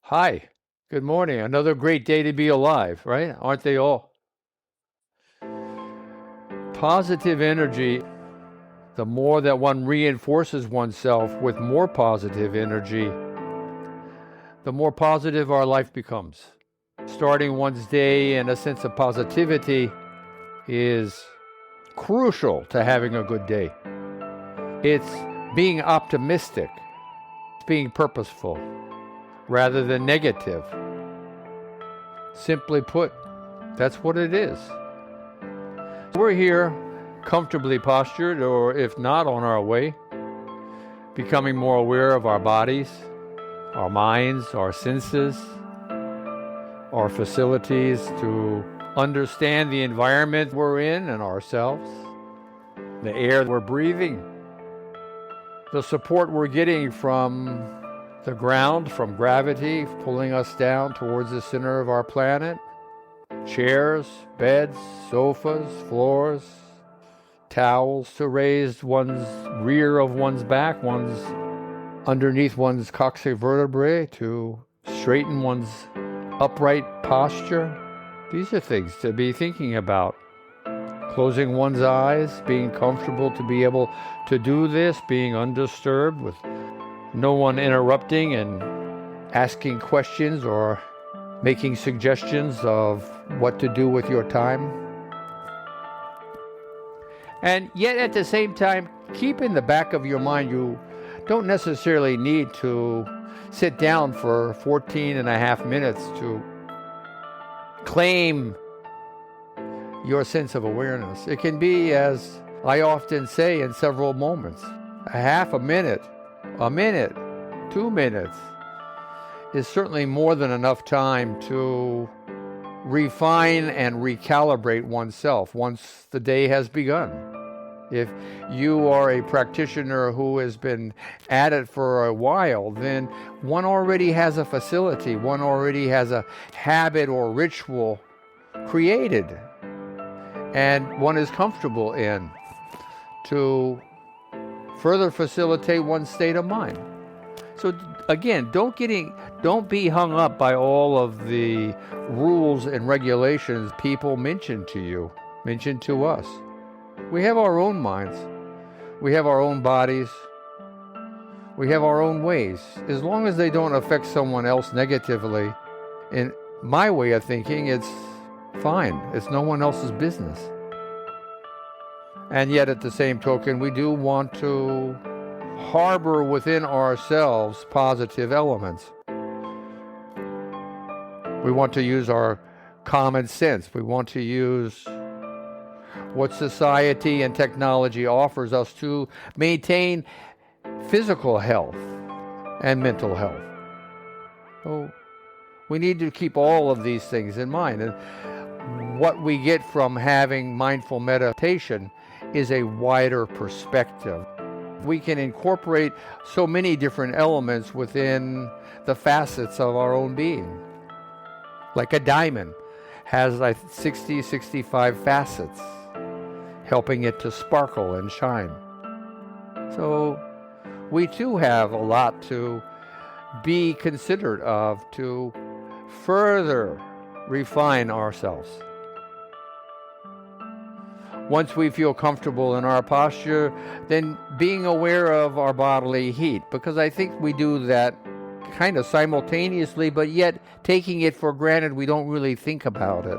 Hi, good morning. Another great day to be alive, right? Aren't they all? Positive energy, the more that one reinforces oneself with more positive energy, the more positive our life becomes. Starting one's day in a sense of positivity is crucial to having a good day. It's being optimistic, being purposeful, rather than negative. Simply put, that's what it is. We're here comfortably postured, or if not, on our way, becoming more aware of our bodies, our minds, our senses, our facilities to understand the environment we're in and ourselves, the air we're breathing, the support we're getting from the ground, from gravity pulling us down towards the center of our planet, chairs, beds, sofas, floors, towels to raise one's rear of one's back, one's underneath one's coccyx vertebrae, to straighten one's upright posture. These are things to be thinking about. Closing one's eyes, being comfortable to be able to do this, being undisturbed with no one interrupting and asking questions or making suggestions of what to do with your time. And yet at the same time, keep in the back of your mind, you don't necessarily need to sit down for 14 and a half minutes to claim your sense of awareness. It can be, as I often say, in several moments. A half a minute, 2 minutes is certainly more than enough time to refine and recalibrate oneself once the day has begun. If you are a practitioner who has been at it for a while, then one already has a facility, one already has a habit or ritual created, and one is comfortable in to further facilitate one's state of mind. So again, don't be hung up by all of the rules and regulations people mention to us. We have our own minds. We have our own bodies. We have our own ways. As long as they don't affect someone else negatively, in my way of thinking, it's fine. It's no one else's business. And yet at the same token, we do want to harbor within ourselves positive elements. We want to use our common sense. We want to use what society and technology offers us to maintain physical health and mental health. So we need to keep all of these things in mind. And what we get from having mindful meditation is a wider perspective. We can incorporate so many different elements within the facets of our own being. Like a diamond has 60, 65 facets, helping it to sparkle and shine. So we too have a lot to be considerate of to further refine ourselves. Once we feel comfortable in our posture, then being aware of our bodily heat, because I think we do that kind of simultaneously, but yet taking it for granted, we don't really think about it.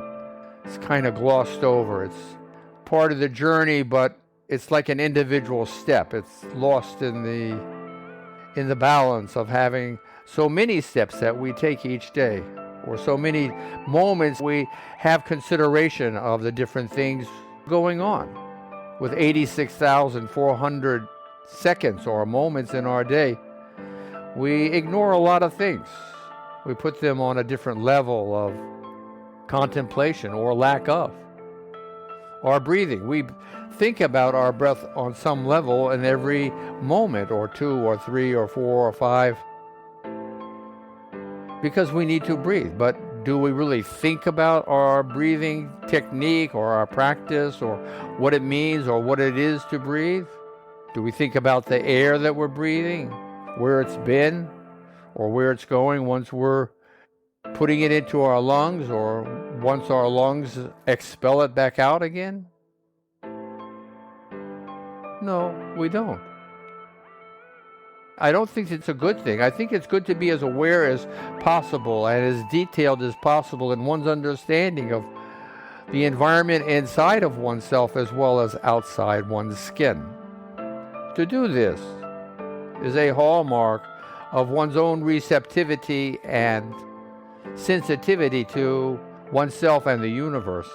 It's kind of glossed over. It's part of the journey, but it's like an individual step. It's lost in the balance of having so many steps that we take each day, or so many moments we have consideration of the different things going on. With 86,400 seconds or moments in our day, we ignore a lot of things. We put them on a different level of contemplation or lack of. Our breathing, we think about our breath on some level in every moment, or 2 or 3 or 4 or 5, because we need to breathe. But do we really think about our breathing technique or our practice or what it means or what it is to breathe? Do we think about the air that we're breathing, where it's been, or where it's going once we're putting it into our lungs, or once our lungs expel it back out again? No, we don't. I don't think it's a good thing. I think it's good to be as aware as possible and as detailed as possible in one's understanding of the environment inside of oneself as well as outside one's skin. To do this is a hallmark of one's own receptivity and sensitivity to oneself and the universe.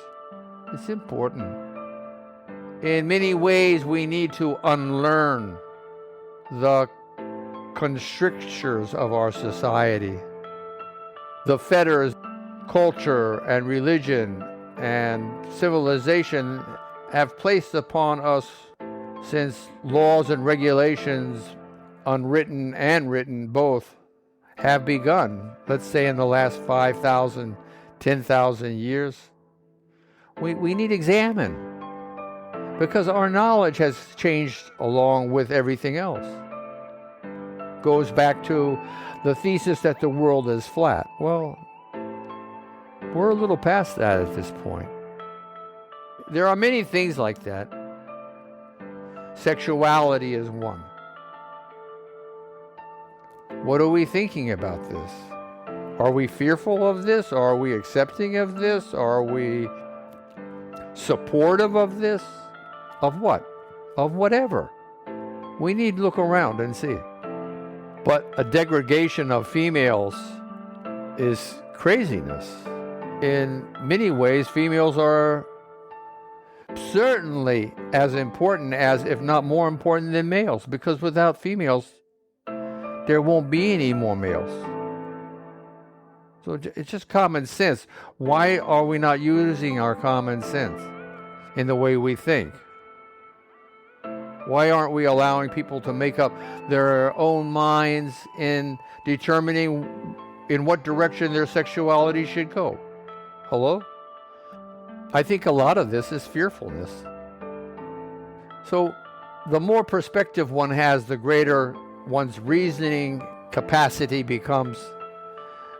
It's important. In many ways, we need to unlearn the constrictures of our society, the fetters culture and religion and civilization have placed upon us since laws and regulations, unwritten and written both, have begun, let's say in the last 5,000, 10,000 years. We need to examine, because our knowledge has changed along with everything else. Goes back to the thesis that the world is flat. Well, we're a little past that at this point. There are many things like that. Sexuality is one. What are we thinking about this? Are we fearful of this? Are we accepting of this? Are we supportive of this? Of what? Of whatever. We need to look around and see. But a degradation of females is craziness. In many ways, females are certainly as important as, if not more important than males, because without females, there won't be any more males. So it's just common sense. Why are we not using our common sense in the way we think? Why aren't we allowing people to make up their own minds in determining in what direction their sexuality should go? Hello? I think a lot of this is fearfulness. So the more perspective one has, the greater one's reasoning capacity becomes,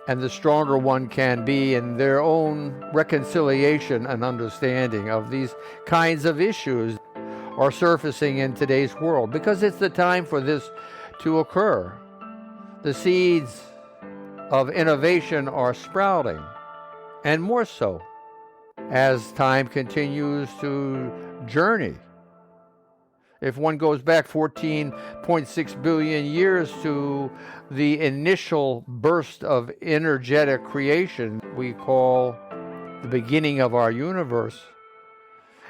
and the stronger one can be in their own reconciliation and understanding of these kinds of issues are surfacing in today's world, because it's the time for this to occur. The seeds of innovation are sprouting, and more so as time continues to journey. If one goes back 14.6 billion years to the initial burst of energetic creation we call the beginning of our universe,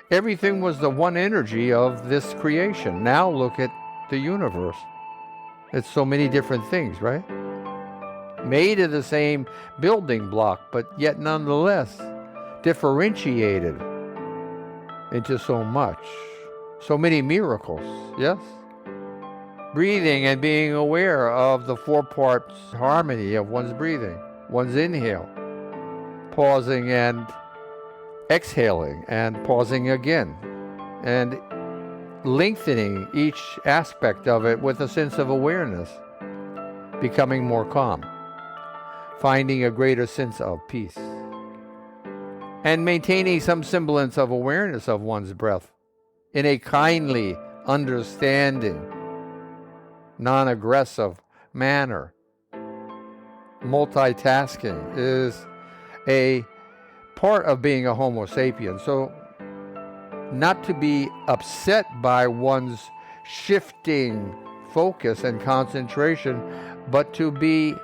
everything was the one energy of this creation. Now look at the universe. It's so many different things, right? Made of the same building block, but yet nonetheless differentiated into so much. So many miracles, yes? Breathing and being aware of the four parts harmony of one's breathing, one's inhale, pausing and exhaling and pausing again, and lengthening each aspect of it with a sense of awareness, becoming more calm, finding a greater sense of peace, and maintaining some semblance of awareness of one's breath in a kindly, understanding, non-aggressive manner. Multitasking is a part of being a Homo sapien. So not to be upset by one's shifting focus and concentration, but to be,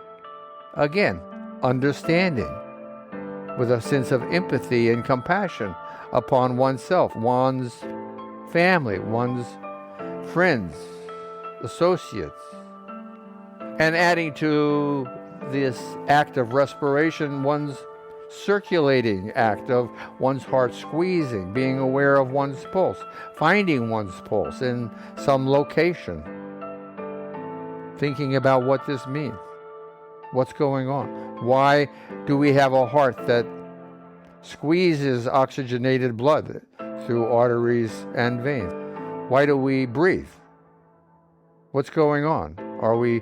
again, understanding with a sense of empathy and compassion upon oneself, one's family, one's friends, associates. And adding to this act of respiration, one's circulating act of one's heart squeezing, being aware of one's pulse, finding one's pulse in some location, thinking about what this means, what's going on. Why do we have a heart that squeezes oxygenated blood through arteries and veins? Why do we breathe? What's going on? Are we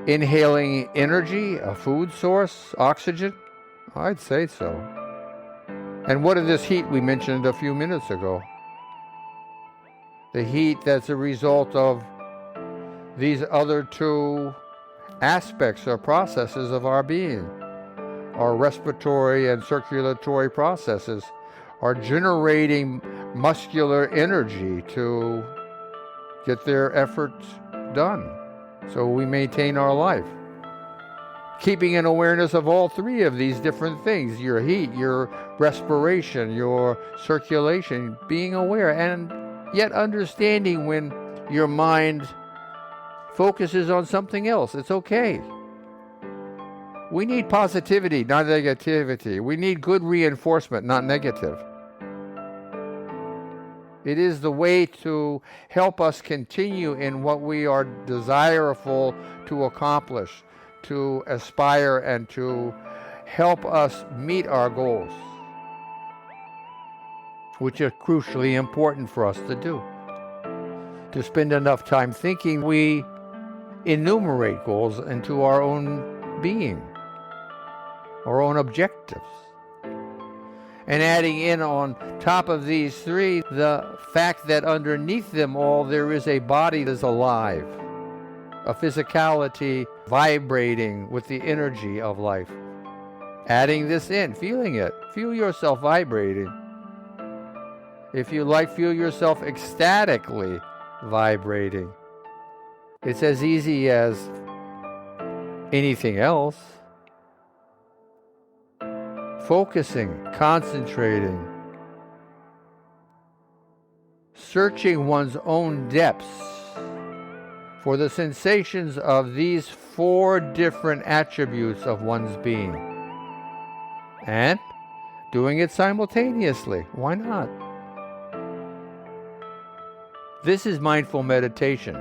inhaling energy, a food source, oxygen? I'd say so. And what is this heat we mentioned a few minutes ago? The heat that's a result of these other two aspects or processes of our being. Our respiratory and circulatory processes are generating muscular energy to get their efforts done, so we maintain our life. Keeping an awareness of all three of these different things, your heat, your respiration, your circulation, being aware, and yet understanding when your mind focuses on something else. It's okay. We need positivity, not negativity. We need good reinforcement, not negative. It is the way to help us continue in what we are desireful to accomplish, to aspire, and to help us meet our goals, which are crucially important for us to do. To spend enough time thinking, we enumerate goals into our own being, our own objectives. And adding in on top of these three, the fact that underneath them all there is a body that is alive, a physicality vibrating with the energy of life. Adding this in, feeling it, feel yourself vibrating. If you like, feel yourself ecstatically vibrating. It's as easy as anything else. Focusing, concentrating, searching one's own depths for the sensations of these four different attributes of one's being, and doing it simultaneously. Why not? This is mindful meditation,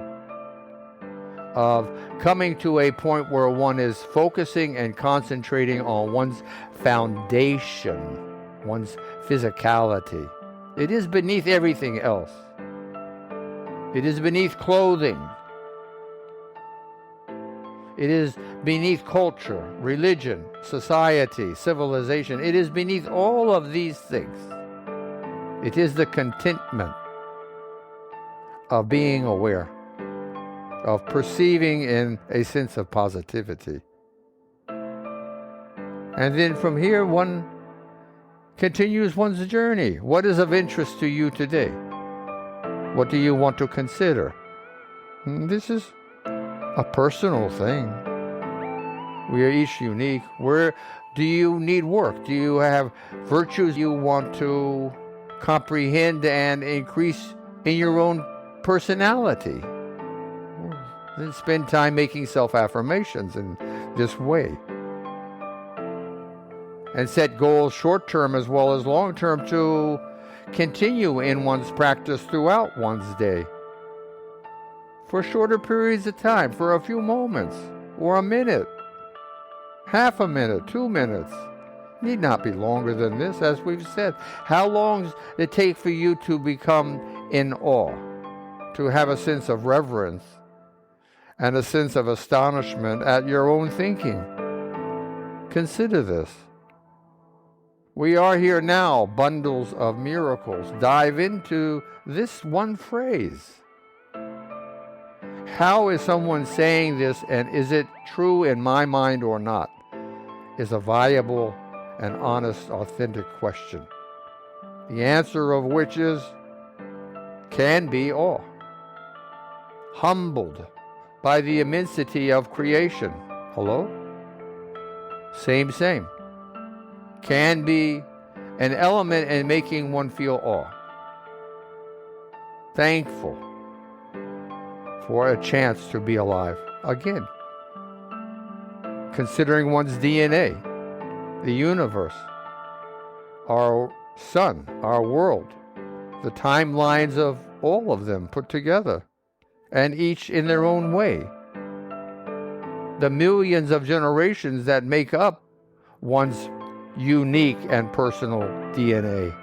of coming to a point where one is focusing and concentrating on one's foundation, one's physicality. It is beneath everything else. It is beneath clothing. It is beneath culture, religion, society, civilization. It is beneath all of these things. It is the contentment of being aware, of perceiving in a sense of positivity. And then from here, one continues one's journey. What is of interest to you today? What do you want to consider? This is a personal thing. We are each unique. Where do you need work? Do you have virtues you want to comprehend and increase in your own personality? Then spend time making self-affirmations in this way. And set goals short-term as well as long-term to continue in one's practice throughout one's day. For shorter periods of time, for a few moments, or a minute, half a minute, 2 minutes. Need not be longer than this, as we've said. How long does it take for you to become in awe, to have a sense of reverence and a sense of astonishment at your own thinking? Consider this. We are here now, bundles of miracles. Dive into this one phrase. How is someone saying this, and is it true in my mind or not? Is a viable and honest, authentic question. The answer of which is, can be awe. Humbled by the immensity of creation. Hello? Same. Can be an element in making one feel awe. Thankful for a chance to be alive again. Considering one's DNA, the universe, our sun, our world, the timelines of all of them put together, and each in their own way. The millions of generations that make up one's unique and personal DNA.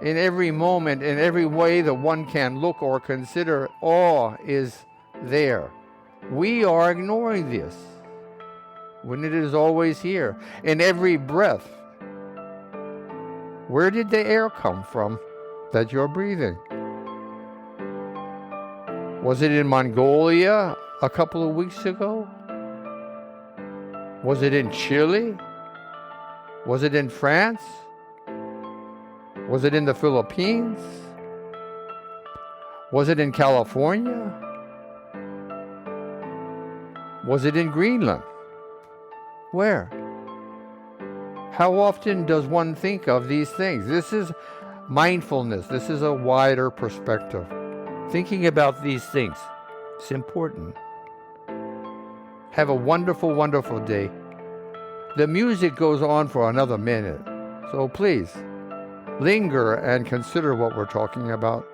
In every moment, in every way that one can look or consider, awe is there. We are ignoring this. when it is always here, in every breath? Where did the air come from that you're breathing? Was it in Mongolia a couple of weeks ago? Was it in Chile? Was it in France? Was it in the Philippines? Was it in California? Was it in Greenland? Where? How often does one think of these things? This is mindfulness. This is a wider perspective. Thinking about these things. It's important. Have a wonderful, wonderful day. The music goes on for another minute. So please, linger and consider what we're talking about.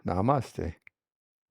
Namaste.